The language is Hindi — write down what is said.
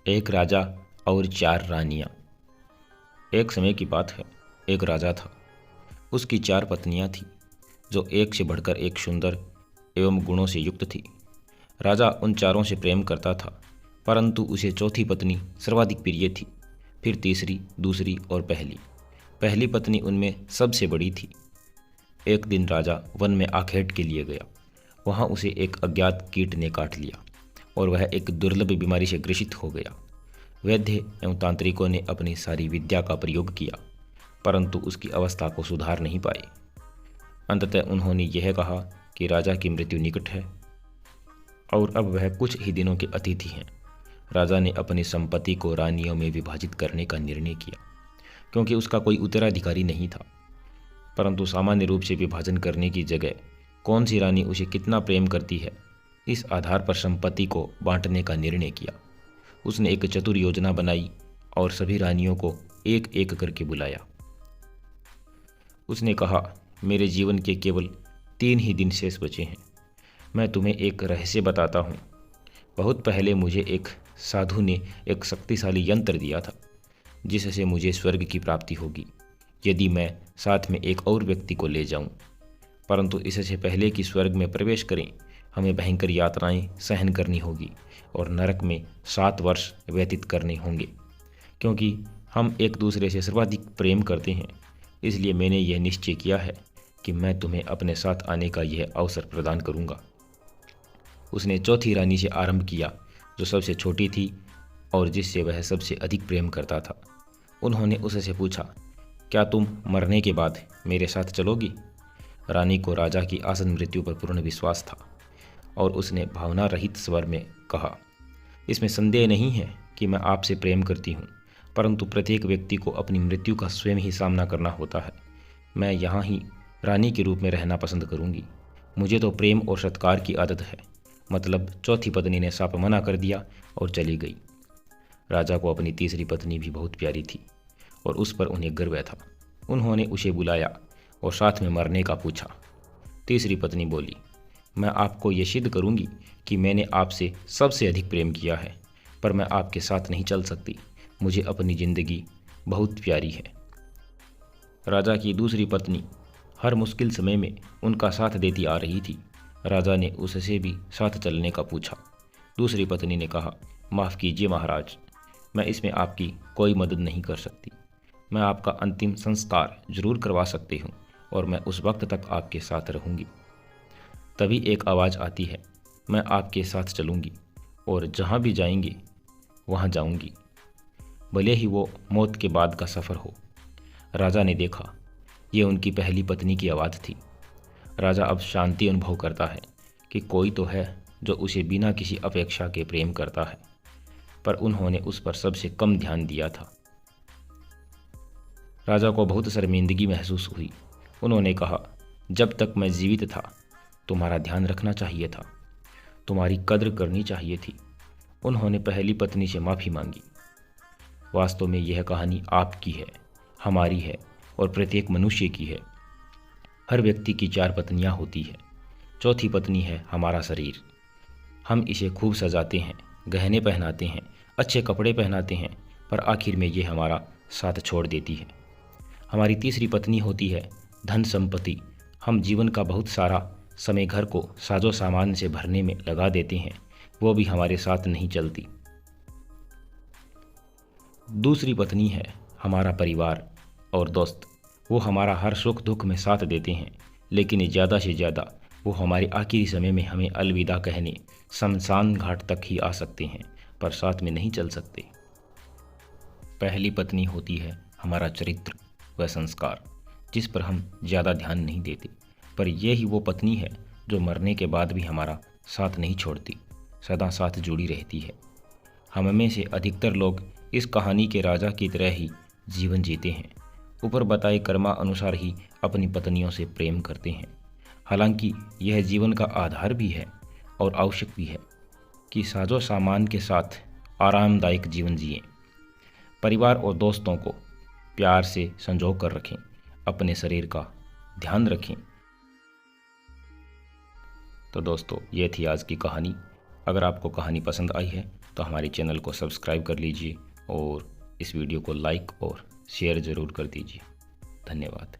एक राजा और चार रानियां। एक समय की बात है, एक राजा था। उसकी चार पत्नियां थीं, जो एक से बढ़कर एक सुंदर एवं गुणों से युक्त थी। राजा उन चारों से प्रेम करता था, परंतु उसे चौथी पत्नी सर्वाधिक प्रिय थी, फिर तीसरी, दूसरी और पहली। पहली पत्नी उनमें सबसे बड़ी थी। एक दिन राजा वन में आखेट के लिए गया। वहाँ उसे एक अज्ञात कीट ने काट लिया और वह एक दुर्लभ बीमारी से ग्रसित हो गया। वैद्य एवं तांत्रिकों ने अपनी सारी विद्या का प्रयोग किया, परंतु उसकी अवस्था को सुधार नहीं पाए। अंततः उन्होंने यह कहा कि राजा की मृत्यु निकट है और अब वह कुछ ही दिनों के अतिथि हैं। राजा ने अपनी संपत्ति को रानियों में विभाजित करने का निर्णय किया, क्योंकि उसका कोई उत्तराधिकारी नहीं था। परंतु सामान्य रूप से विभाजन करने की जगह कौन सी रानी उसे कितना प्रेम करती है, इस आधार पर संपत्ति को बांटने का निर्णय किया। उसने एक चतुर योजना बनाई और सभी रानियों को एक एक करके बुलाया। उसने कहा, मेरे जीवन के केवल 3 ही दिन शेष बचे हैं। मैं तुम्हें एक रहस्य बताता हूँ। बहुत पहले मुझे एक साधु ने एक शक्तिशाली यंत्र दिया था, जिससे मुझे स्वर्ग की प्राप्ति होगी यदि मैं साथ में एक और व्यक्ति को ले जाऊं। परंतु इससे पहले कि स्वर्ग में प्रवेश करें, हमें भयंकर यातनाएं सहन करनी होगी और नरक में 7 वर्ष व्यतीत करने होंगे। क्योंकि हम एक दूसरे से सर्वाधिक प्रेम करते हैं, इसलिए मैंने यह निश्चय किया है कि मैं तुम्हें अपने साथ आने का यह अवसर प्रदान करूंगा। उसने चौथी रानी से आरंभ किया, जो सबसे छोटी थी और जिससे वह सबसे अधिक प्रेम करता था। उन्होंने उससे पूछा, क्या तुम मरने के बाद मेरे साथ चलोगी? रानी को राजा की आसन मृत्यु पर पूर्ण विश्वास था और उसने भावना रहित स्वर में कहा, इसमें संदेह नहीं है कि मैं आपसे प्रेम करती हूँ, परंतु प्रत्येक व्यक्ति को अपनी मृत्यु का स्वयं ही सामना करना होता है। मैं यहाँ ही रानी के रूप में रहना पसंद करूँगी। मुझे तो प्रेम और सत्कार की आदत है। मतलब चौथी पत्नी ने साफ मना कर दिया और चली गई। राजा को अपनी तीसरी पत्नी भी बहुत प्यारी थी और उस पर उन्हें गर्व था। उन्होंने उसे बुलाया और साथ में मरने का पूछा। तीसरी पत्नी बोली, मैं आपको ये सिद्ध करूंगी कि मैंने आपसे सबसे अधिक प्रेम किया है, पर मैं आपके साथ नहीं चल सकती। मुझे अपनी जिंदगी बहुत प्यारी है। राजा की दूसरी पत्नी हर मुश्किल समय में उनका साथ देती आ रही थी। राजा ने उससे भी साथ चलने का पूछा। दूसरी पत्नी ने कहा, माफ़ कीजिए महाराज, मैं इसमें आपकी कोई मदद नहीं कर सकती। मैं आपका अंतिम संस्कार जरूर करवा सकती हूँ और मैं उस वक्त तक आपके साथ रहूँगी। तभी एक आवाज़ आती है, मैं आपके साथ चलूँगी और जहाँ भी जाएंगे वहाँ जाऊँगी, भले ही वो मौत के बाद का सफ़र हो। राजा ने देखा, ये उनकी पहली पत्नी की आवाज़ थी। राजा अब शांति अनुभव करता है कि कोई तो है जो उसे बिना किसी अपेक्षा के प्रेम करता है, पर उन्होंने उस पर सबसे कम ध्यान दिया था। राजा को बहुत शर्मिंदगी महसूस हुई। उन्होंने कहा, जब तक मैं जीवित था तुम्हारा ध्यान रखना चाहिए था, तुम्हारी कद्र करनी चाहिए थी। उन्होंने पहली पत्नी से माफ़ी मांगी। वास्तव में यह कहानी आपकी है, हमारी है और प्रत्येक मनुष्य की है। हर व्यक्ति की 4 पत्नियां होती है। चौथी पत्नी है हमारा शरीर। हम इसे खूब सजाते हैं, गहने पहनाते हैं, अच्छे कपड़े पहनाते हैं, पर आखिर में ये हमारा साथ छोड़ देती है। हमारी तीसरी पत्नी होती है धन संपत्ति। हम जीवन का बहुत सारा समय घर को साजो सामान से भरने में लगा देते हैं, वो भी हमारे साथ नहीं चलती। दूसरी पत्नी है हमारा परिवार और दोस्त। वो हमारा हर सुख दुख में साथ देते हैं, लेकिन ज़्यादा से ज़्यादा वो हमारे आखिरी समय में हमें अलविदा कहने शमशान घाट तक ही आ सकते हैं, पर साथ में नहीं चल सकते। पहली पत्नी होती है हमारा चरित्र व संस्कार, जिस पर हम ज़्यादा ध्यान नहीं देते, पर यह ही वो पत्नी है जो मरने के बाद भी हमारा साथ नहीं छोड़ती, सदा साथ जुड़ी रहती है। हम में से अधिकतर लोग इस कहानी के राजा की तरह ही जीवन जीते हैं। ऊपर बताए कर्मा अनुसार ही अपनी पत्नियों से प्रेम करते हैं। हालांकि यह जीवन का आधार भी है और आवश्यक भी है कि साजो सामान के साथ आरामदायक जीवन जिएं। परिवार और दोस्तों को प्यार से संजो कर रखें, अपने शरीर का ध्यान रखें। तो दोस्तों, ये थी आज की कहानी। अगर आपको कहानी पसंद आई है तो हमारे चैनल को सब्सक्राइब कर लीजिए और इस वीडियो को लाइक और शेयर ज़रूर कर दीजिए। धन्यवाद।